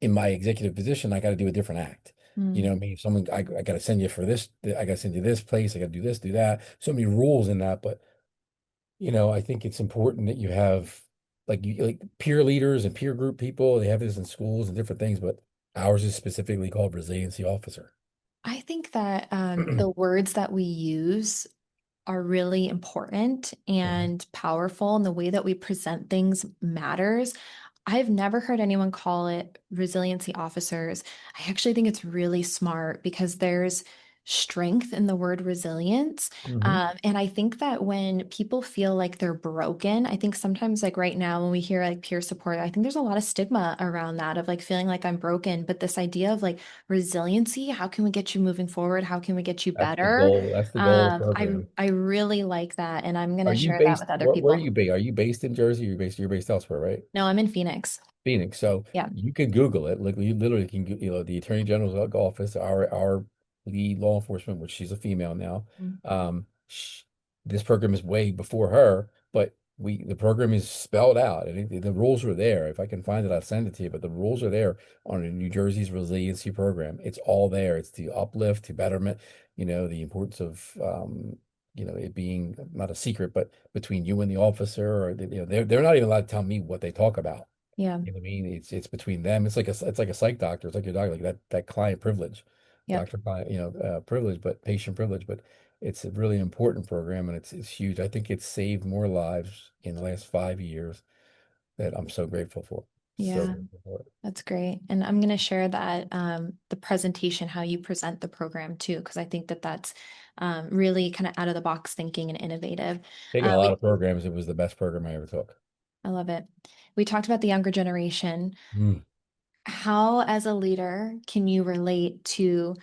Speaker 2: in my executive position, I got to do a different act. You know
Speaker 1: Mm.
Speaker 2: what I mean? If someone, I got to send you for this, I got to send you this place, I got to do this, do that. So many rules in that, but I think it's important that you have like peer leaders and peer group people. They have this in schools and different things, but ours is specifically called resiliency officer.
Speaker 1: I think that the words that we use are really important
Speaker 2: Mhm.
Speaker 1: and powerful, and the way that we present things matters. I've never heard anyone call it resiliency officers. I actually think it's really smart because there's strength in the word resilience.
Speaker 2: Hmm.
Speaker 1: And I think that when people feel like they're broken, I think sometimes like right now when we hear like peer support, I think there's a lot of stigma around that of like feeling like I'm broken. But this idea of like resiliency, how can we get you moving forward? How can we get you
Speaker 2: That's the
Speaker 1: better?
Speaker 2: goal. That's the goal of the
Speaker 1: I
Speaker 2: program.
Speaker 1: I really like that, and I'm
Speaker 2: Are
Speaker 1: gonna
Speaker 2: you
Speaker 1: share that
Speaker 2: based?
Speaker 1: with other
Speaker 2: Where are
Speaker 1: people.
Speaker 2: you based? Are you based in Jersey? Or you're based elsewhere, right?
Speaker 1: No, I'm in Phoenix.
Speaker 2: Phoenix. So
Speaker 1: Yeah.
Speaker 2: you can Google it. Like you literally can, the Attorney General's office, our lead law enforcement, which she's a female now.
Speaker 1: Mm.
Speaker 2: Sh This program is way before her, but the program is spelled out and the rules are there. If I can find it, I'll send it to you. But the rules are there on New Jersey's resiliency program. It's all there. It's the uplift, to betterment, the importance of it being not a secret, but between you and the officer, or they're not even allowed to tell me what they talk about.
Speaker 1: Yeah.
Speaker 2: You know what I mean? It's between them. It's like a psych doctor. It's like your doctor, like that client privilege,
Speaker 1: Yep.
Speaker 2: doctor client, privilege, but patient privilege. But it's a really important program, and it's huge. I think it's saved more lives in the last 5 years that I'm so grateful for. So
Speaker 1: Yeah.
Speaker 2: grateful for it.
Speaker 1: That's great. And I'm going to share that the presentation, how you present the program too, because I think that that's really kind of out of the box thinking and innovative.
Speaker 2: Taking a lot
Speaker 1: We
Speaker 2: of programs, it was the best program I ever took.
Speaker 1: I love it. We talked about the younger generation.
Speaker 2: Mm.
Speaker 1: How, as a leader, can you relate to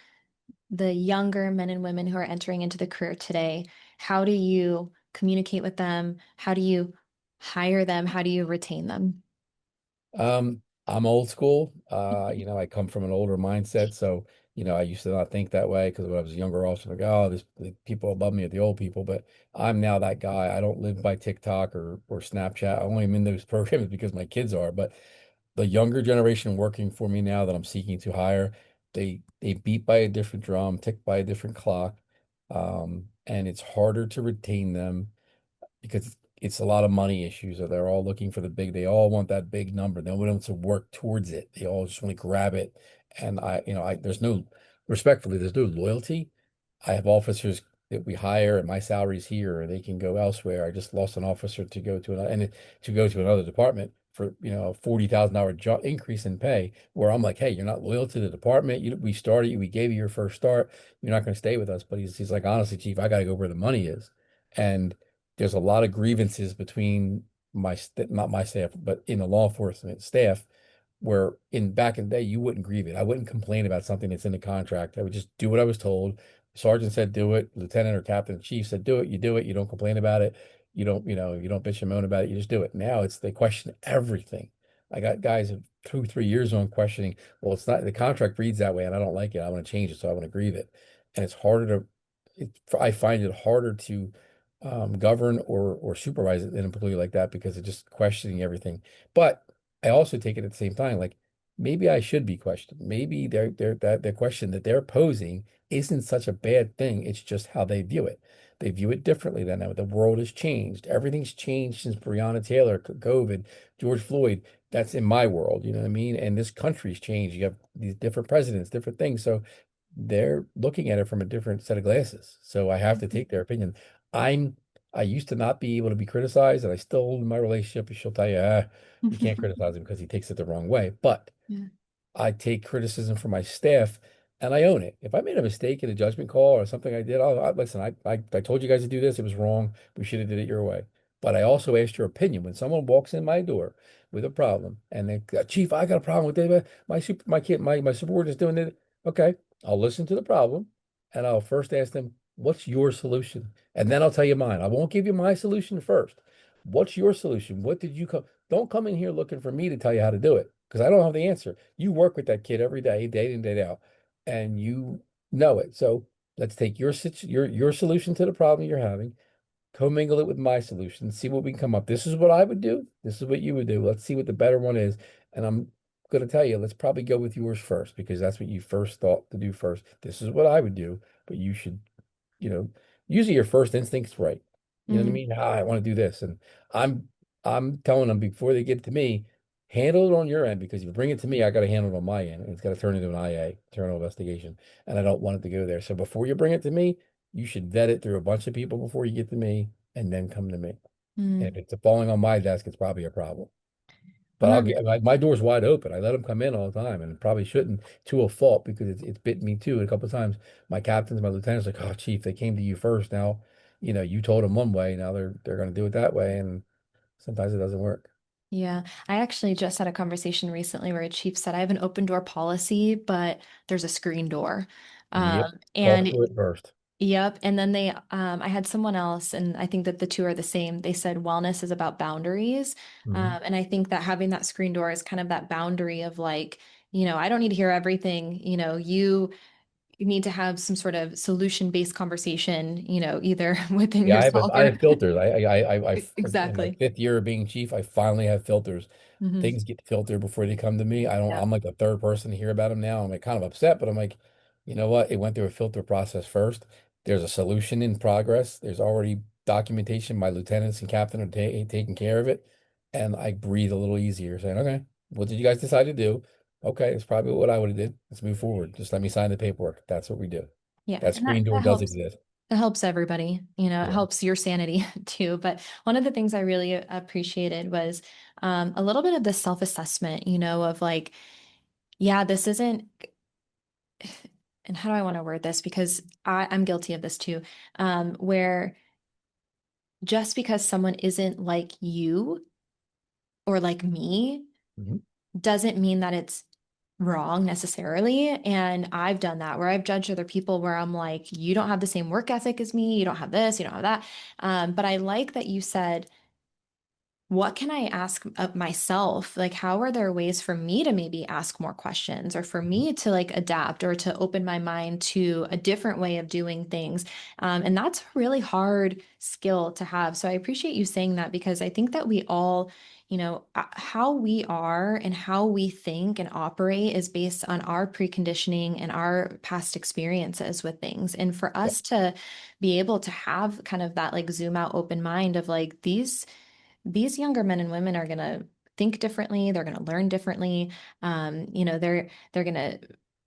Speaker 1: the younger men and women who are entering into the career today? How do you communicate with them? How do you hire them? How do you retain them?
Speaker 2: I'm old school. I come from an older mindset, so I used to not think that way because when I was younger, I was like, oh, the people above me are the old people. But I'm now that guy. I don't live by TikTok or Snapchat. I only am in those programs because my kids are. But the younger generation working for me now that I'm seeking to hire, they beat by a different drum, tick by a different clock, and it's harder to retain them because it's a lot of money issues. So they're all looking for the big, they all want that big number. No one wants to work towards it. They all just want to grab it. And there's no, respectfully, there's no loyalty. I have officers that we hire and my salary's here, or they can go elsewhere. I just lost an officer to go to another department for, a $40,000 job increase in pay, where I'm like, hey, you're not loyal to the department. We started you, we gave you your first start. You're not going to stay with us. But he's like, honestly, chief, I got to go where the money is. And there's a lot of grievances between not my staff, but in the law enforcement staff, where in back in the day, you wouldn't grieve it. I wouldn't complain about something that's in the contract. I would just do what I was told. Sergeant said do it. Lieutenant or captain in chief said do it. You do it. You don't complain about it. You don't bitch and moan about it. You just do it. Now they question everything. I got guys of 2, 3 years on questioning. Well, it's not the contract reads that way, and I don't like it. I want to change it, so I want to grieve it. And it's harder to. I find it harder to govern or supervise an employee like that because it's just questioning everything. But I also take it at the same time, like maybe I should be questioned. Maybe that the question that they're posing isn't such a bad thing. It's just how they view it. They view it differently than that. The world has changed. Everything's changed since Breonna Taylor, COVID, George Floyd. That's in my world, you know what I mean? And this country's changed. You have these different presidents, different things. So they're looking at it from a different set of glasses. So I have to take their opinion. I'm I used to not be able to be criticized, and I still in my relationship, she'll tell you, you can't criticize him because he takes it the wrong way. But
Speaker 1: Yeah.
Speaker 2: I take criticism from my staff and I own it. If I made a mistake in a judgment call or something I did, listen, I told you guys to do this. It was wrong. We should have did it your way. But I also asked your opinion. When someone walks in my door with a problem and they, Chief, I got a problem with that. My subordinate's doing it. Okay, I'll listen to the problem and I'll first ask them, what's your solution? And then I'll tell you mine. I won't give you my solution first. What's your solution? What did you come? Don't come in here looking for me to tell you how to do it because I don't have the answer. You work with that kid every day in, day out, and you know it. So let's take your solution to the problem you're having, commingle it with my solution, see what we can come up. This is what I would do. This is what you would do. Let's see what the better one is. And I'm going to tell you, let's probably go with yours first because that's what you first thought to do first. This is what I would do, but you should you know, usually your first instinct's right. You know what I
Speaker 1: Mhm.
Speaker 2: mean? Ah, I want to do this. And I'm I'm telling them before they get to me, handle it on your end because if you bring it to me, I got to handle it on my end. And it's got to turn into an IA, internal investigation. And I don't want it to go there. So before you bring it to me, you should vet it through a bunch of people before you get to me and then come to me. And if
Speaker 1: Mm.
Speaker 2: it's falling on my desk, it's probably a problem. But I'll get my door's wide open. I let them come in all the time, and probably shouldn't to a fault because it's bitten me too. A couple of times, my captains, my lieutenants, like, oh, chief, they came to you first. Now, you told them one way. Now they're going to do it that way, and sometimes it doesn't work.
Speaker 1: Yeah, I actually just had a conversation recently where a chief said, I have an open door policy, but there's a screen door.
Speaker 2: Yep. Talk
Speaker 1: And
Speaker 2: through it first.
Speaker 1: yep. And then I had someone else, and I think that the two are the same. They said wellness is about boundaries.
Speaker 2: Hmm.
Speaker 1: And I think that having that screen door is kind of that boundary of like, I don't need to hear everything. You need to have some sort of solution-based conversation, either within
Speaker 2: Yeah,
Speaker 1: yourself
Speaker 2: I
Speaker 1: or
Speaker 2: have filters. In my
Speaker 1: exactly.
Speaker 2: fifth year of being chief, I finally have filters.
Speaker 1: Hmm.
Speaker 2: Things get filtered before they come to me. I don't,
Speaker 1: Yep.
Speaker 2: I'm like the third person to hear about them now. I'm like kind of upset, but I'm like, you know what? It went through a filter process first. There's a solution in progress. There's already documentation. My lieutenants and captain are taking care of it. And I breathe a little easier saying, okay, what did you guys decide to do? Okay, it's probably what I would have did. Let's move forward. Just let me sign the paperwork. That's what we do.
Speaker 1: Yeah,
Speaker 2: That
Speaker 1: and that
Speaker 2: screen door
Speaker 1: that
Speaker 2: does
Speaker 1: helps.
Speaker 2: exist.
Speaker 1: It helps everybody. It
Speaker 2: Yeah.
Speaker 1: helps your sanity too. But one of the things I really appreciated was a little bit of the self-assessment, of like, yeah, this isn't, and how do I want to word this? Because I'm guilty of this too, where just because someone isn't like you or like me
Speaker 2: Mhm.
Speaker 1: doesn't mean that it's wrong necessarily. And I've done that where I've judged other people where I'm like, you don't have the same work ethic as me. You don't have this, you don't have that. But I like that you said, what can I ask of myself? Like, how are there ways for me to maybe ask more questions or for me to like adapt or to open my mind to a different way of doing things? And that's a really hard skill to have. So I appreciate you saying that because I think that we all, how we are and how we think and operate is based on our preconditioning and our past experiences with things. And for
Speaker 2: Yeah.
Speaker 1: us to be able to have kind of that like zoom out open mind of like these younger men and women are going to think differently. They're going to learn differently. They're going to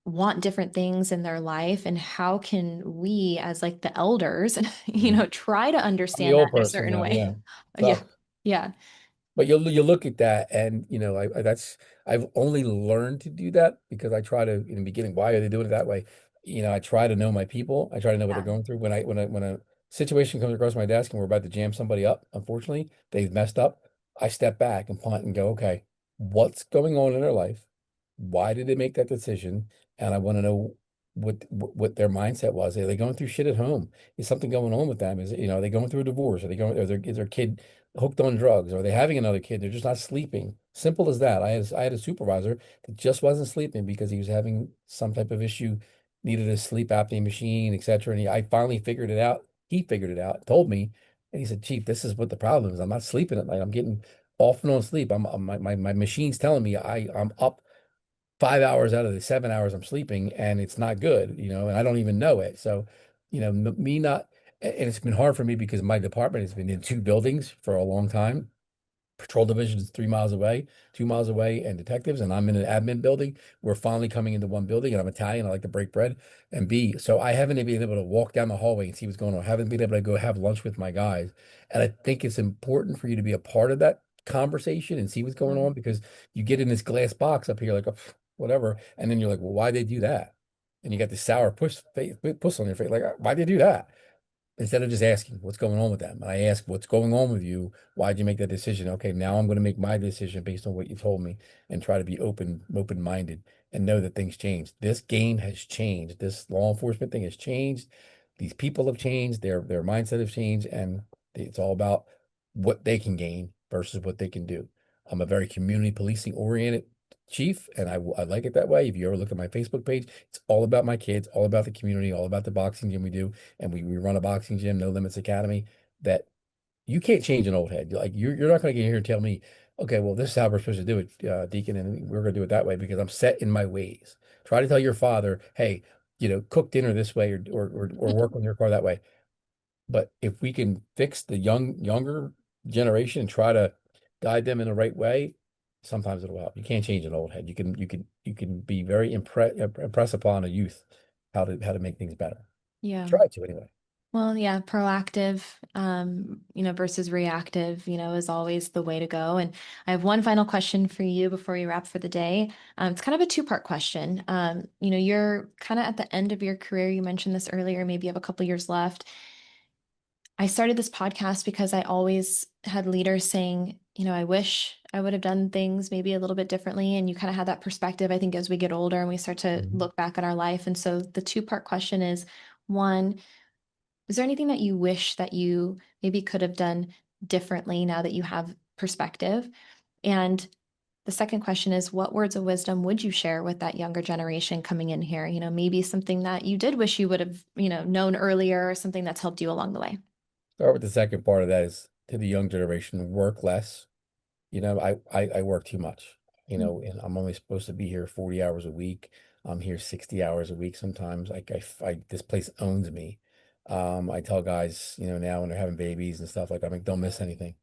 Speaker 1: want different things in their life. And how can we, as like the elders,
Speaker 2: Mhm.
Speaker 1: try to
Speaker 2: I'm the
Speaker 1: understand that
Speaker 2: old
Speaker 1: in a
Speaker 2: person
Speaker 1: certain
Speaker 2: now,
Speaker 1: way?
Speaker 2: yeah.
Speaker 1: Yeah.
Speaker 2: So,
Speaker 1: Yeah.
Speaker 2: but you look at that, and I've only learned to do that because I try to in the beginning. Why are they doing it that way? I try to know my people. I try to know what they're
Speaker 1: Yeah.
Speaker 2: going through. When a situation comes across my desk and we're about to jam somebody up, unfortunately, they've messed up. I step back and punt and go, okay, what's going on in their life? Why did they make that decision? And I want to know what their mindset was. Are they going through shit at home? Is something going on with them? Are they going through a divorce? Is their kid hooked on drugs? Are they having another kid? They're just not sleeping. Simple as that. I had a supervisor that just wasn't sleeping because he was having some type of issue, needed a sleep apnea machine, etc. I finally figured it out. He figured it out, told me, and he said, Chief, this is what the problem is. I'm not sleeping at night. I'm getting off and on sleep. My machine's telling me I'm up 5 hours out of the 7 hours I'm sleeping, and it's not good, and I don't even know it. So, me not, and it's been hard for me because my department has been in two buildings for a long time. Patrol division is 3 miles away, 2 miles away, and detectives, and I'm in an admin building. We're finally coming into one building, and I'm Italian. I like to break bread. And B, so I haven't been able to walk down the hallway and see what's going on. I haven't been able to go have lunch with my guys. And I think it's important for you to be a part of that conversation and see what's going
Speaker 1: Mhm.
Speaker 2: on because you get in this glass box up here, like, "Oh, whatever." And then you're like, well, why'd they do that? And you got this sour puss on your face. Like, why'd they do that? Instead of just asking what's going on with them. And I ask, what's going on with you? Why'd you make that decision? Okay, now I'm going to make my decision based on what you told me and try to be open-minded and know that things change. This game has changed. This law enforcement thing has changed. These people have changed, their mindset has changed, and it's all about what they can gain versus what they can do. I'm a very community policing oriented chief, and I like it that way. If you ever look at my Facebook page, it's all about my kids, all about the community, all about the boxing gym we do, and we run a boxing gym, No Limits Academy, that you can't change an old head. You're not going to get here and tell me, okay, well, this is how we're supposed to do it, Deacon, and we're going to do it that way because I'm set in my ways. Try to tell your father, hey, cook dinner this way or work on your car that way. But if we can fix the younger generation and try to guide them in the right way, sometimes it'll help. You can't change an old head. You can be very impress upon a youth how to make things better.
Speaker 1: Yeah.
Speaker 2: Try to anyway.
Speaker 1: Well, yeah, proactive, versus reactive, is always the way to go. And I have one final question for you before we wrap for the day. It's kind of a two-part question. You're kind of at the end of your career. You mentioned this earlier, maybe you have a couple years left. I started this podcast because I always had leaders saying, I wish I would have done things maybe a little bit differently. And you kind of had that perspective, I think, as we get older and we start to
Speaker 2: Mhm.
Speaker 1: look back at our life. And so the two-part question is, one, is there anything that you wish that you maybe could have done differently now that you have perspective? And the second question is, what words of wisdom would you share with that younger generation coming in here? Maybe something that you did wish you would have, known earlier or something that's helped you along the way.
Speaker 2: Start with the second part of that is to the young generation, work less. I work too much, and I'm only supposed to be here 40 hours a week. I'm here 60 hours a week sometimes. This place owns me. I tell guys, now when they're having babies and stuff like, I'm like, don't miss anything.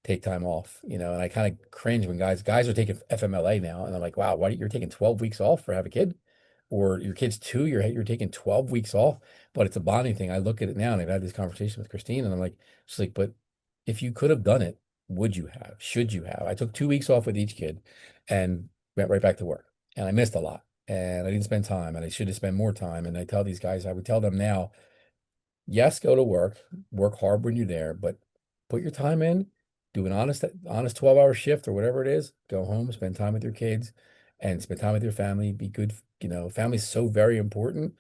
Speaker 2: Take time off, and I kind of cringe when guys are taking FMLA now, and I'm like, wow, why you're taking 12 weeks off for have a kid? Or your kid's two, you're taking 12 weeks off, but it's a bonding thing. I look at it now, and I've had this conversation with Christine, and I'm like, she's like, but if you could have done it, would you have? Should you have? I took 2 weeks off with each kid and went right back to work. And I missed a lot. And I didn't spend time and I should have spent more time. And I tell these guys, I would tell them now, yes, go to work, work hard when you're there, but put your time in, do an honest 12-hour shift or whatever it is, go home, spend time with your kids and spend time with your family. Be good. Family's so very important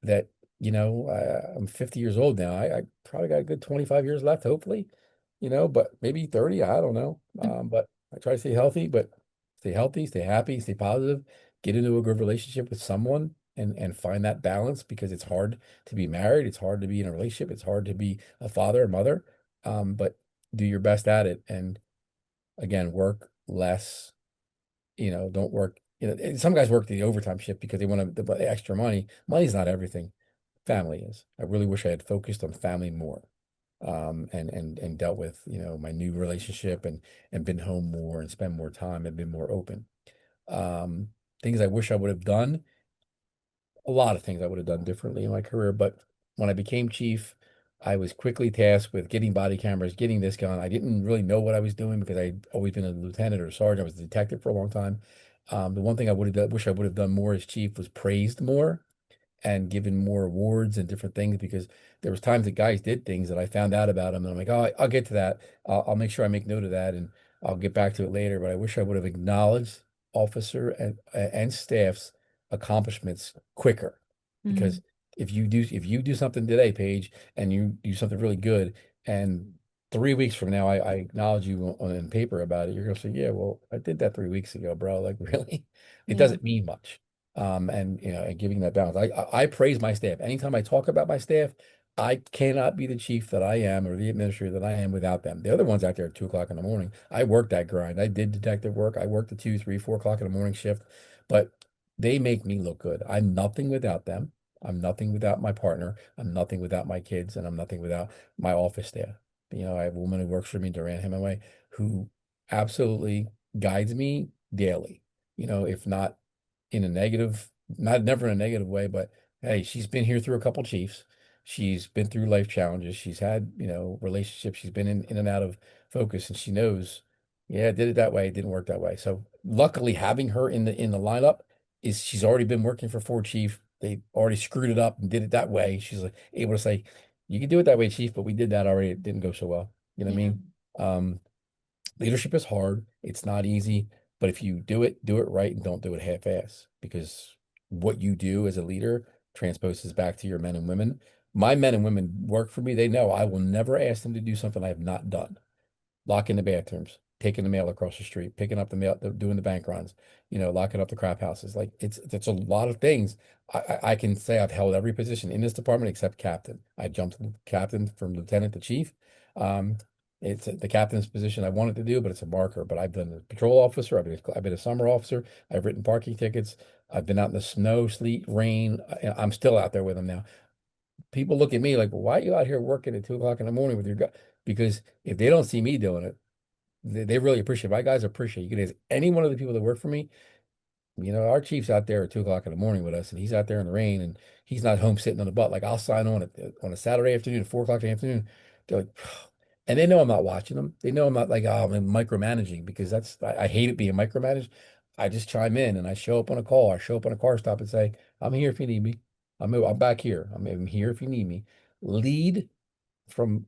Speaker 2: that I'm 50 years old now. I probably got a good 25 years left, hopefully, but maybe 30. I don't know. But I try to stay healthy, stay happy, stay positive, get into a good relationship with someone and find that balance because it's hard to be married. It's hard to be in a relationship. It's hard to be a father or mother. But do your best at it. And again, work less, don't work. And some guys work the overtime shift because they want the extra money. Money's not everything. Family is. I really wish I had focused on family more, and dealt with, my new relationship and been home more and spend more time and been more open. Um, Things I wish I would have done, a lot of things I would have done differently in my career, but when I became chief, I was quickly tasked with getting body cameras, getting this gun. I didn't really know what I was doing because I'd always been a lieutenant or a sergeant. I was a detective for a long time. The one thing I would have done, wish I would have done more as chief was praised more and given more awards and different things because there was times that guys did things that I found out about them and I'm like, oh, I'll get to that. I'll make sure I make note of that and I'll get back to it later. But I wish I would have acknowledged officer and staff's accomplishments quicker because
Speaker 1: Mhm.
Speaker 2: if you do something today, Paige, and you do something really good, and 3 weeks from now I acknowledge you on paper about it, you're gonna say, yeah, well, I did that 3 weeks ago, bro. Like really, it
Speaker 1: Yeah.
Speaker 2: doesn't mean much and and giving that balance. I praise my staff. Anytime I talk about my staff, I cannot be the chief that I am or the administrator that I am without them. The other ones out there at 2 o'clock in the morning, I worked that grind. I did detective work. I worked the 2, 3, 4 o'clock in the morning shift, but they make me look good. I'm nothing without them. I'm nothing without my partner. I'm nothing without my kids, and I'm nothing without my office staff. I have a woman who works for me, Duran Hemingway, who absolutely guides me daily. If not in a negative, not never in a negative way, but hey, she's been here through a couple chiefs. She's been through life challenges. She's had, relationships. She's been in and out of focus and she knows, yeah, I did it that way. It didn't work that way. So luckily having her in the lineup is she's already been working for four chief. They already screwed it up and did it that way. She's like able to say, you can do it that way, chief, but we did that already. It didn't go so well. You know what I
Speaker 1: Yeah.
Speaker 2: mean? Um, Leadership is hard. It's not easy, but if you do it right and don't do it half-ass, because what you do as a leader transposes back to your men and women. My men and women work for me. They know I will never ask them to do something I have not done. Locking the bathrooms, taking the mail across the street, picking up the mail, doing the bank runs, locking up the crap houses. Like it's a lot of things. I can say I've held every position in this department except captain. I jumped captain from lieutenant to chief. Um, it's the captain's position I wanted to do, but it's a marker. But I've been a patrol officer. I've been a summer officer. I've written parking tickets. I've been out in the snow, sleet, rain. I'm still out there with them now. People look at me like, well, why are you out here working at 2 o'clock in the morning with your guy? Because if they don't see me doing it, they really appreciate it. My guys appreciate it. You can ask any one of the people that work for me. Our chief's out there at 2 o'clock in the morning with us, and he's out there in the rain, and he's not home sitting on the butt. Like I'll sign on on a Saturday afternoon at 4 o'clock in the afternoon. They're like, and they know I'm not watching them. They know I'm not like, oh, I'm micromanaging because I hate it being micromanaged. I just chime in and I show up on a call. I show up on a car stop and say, I'm here if you need me. I'm back here. I'm here if you need me. Lead from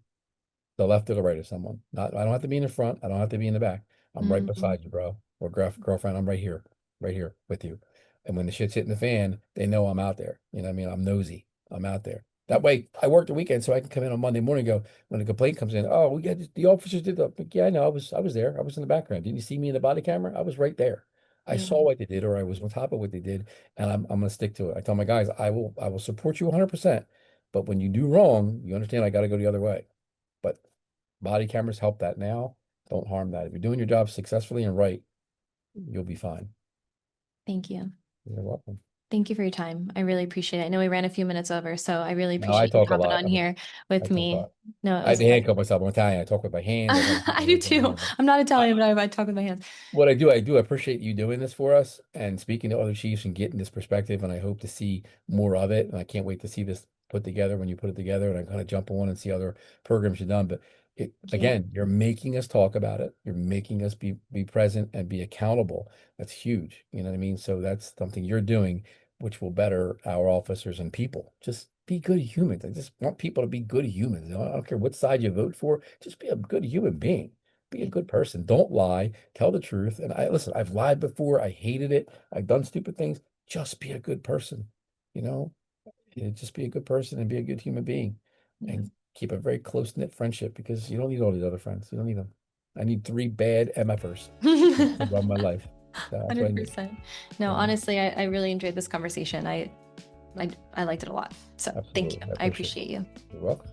Speaker 2: the left or the right of someone. Not, I don't have to be in the front. I don't have to be in the back. I'm right
Speaker 1: Mm,
Speaker 2: beside you, bro. Or girlfriend, I'm right here with you. And when the shit's hitting the fan, they know I'm out there. You know what I mean? I'm nosy. I'm out there. That way, I work the weekend so I can come in on Monday morning and go, when a complaint comes in, oh, we got the officers did that. Like, yeah, I know. I was there. I was in the background. Didn't you see me in the body camera? I was right there. I
Speaker 1: yeah.
Speaker 2: saw what they did, or I was on top of what they did, and I'm gonna stick to it. I tell my guys, I will support you 100%. But when you do wrong, you understand I got to go the other way. But body cameras help that now. Don't harm that. If you're doing your job successfully and right, you'll be fine.
Speaker 1: Thank you.
Speaker 2: You're welcome.
Speaker 1: Thank you for your time. I really appreciate it. I know we ran a few minutes over, so I really
Speaker 2: No, I
Speaker 1: appreciate you
Speaker 2: talk a
Speaker 1: hopping
Speaker 2: lot.
Speaker 1: on here
Speaker 2: I
Speaker 1: with
Speaker 2: talk a
Speaker 1: me.
Speaker 2: lot.
Speaker 1: No, it
Speaker 2: I had
Speaker 1: was
Speaker 2: to
Speaker 1: a
Speaker 2: handcuff myself. I'm Italian. I talk with my hands. I got to keep my
Speaker 1: I do
Speaker 2: hands on
Speaker 1: too.
Speaker 2: here. But
Speaker 1: I'm not
Speaker 2: I,
Speaker 1: Italian, but I talk with my hands.
Speaker 2: what I do appreciate you doing this for us and speaking to other chiefs and getting this perspective. And I hope to see more of it. And I can't wait to see this put together when you put it together. And I kind of jump on and see other programs you've done. But
Speaker 1: Thank you.
Speaker 2: again, you're making us talk about it. You're making us be present and be accountable. That's huge. You know what I mean? So that's something you're doing, which will better our officers and people. Just be good humans. I just want people to be good humans. I don't care what side you vote for. Just be a good human being. Be a
Speaker 1: Yeah.
Speaker 2: good person. Don't lie. Tell the truth. And listen, I've lied before. I hated it. I've done stupid things. Just be a good person. You know, just be a good person and be a good human being
Speaker 1: Yeah.
Speaker 2: and keep a very close-knit friendship because you don't need all these other friends. You don't need them. I need three bad MFers to run my life. So that's what I need.
Speaker 1: 100%. No,
Speaker 2: You know,
Speaker 1: honestly, I really enjoyed this conversation. I liked it a lot. So thank you.
Speaker 2: absolutely. I
Speaker 1: I
Speaker 2: appreciate it.
Speaker 1: appreciate you.
Speaker 2: You're welcome.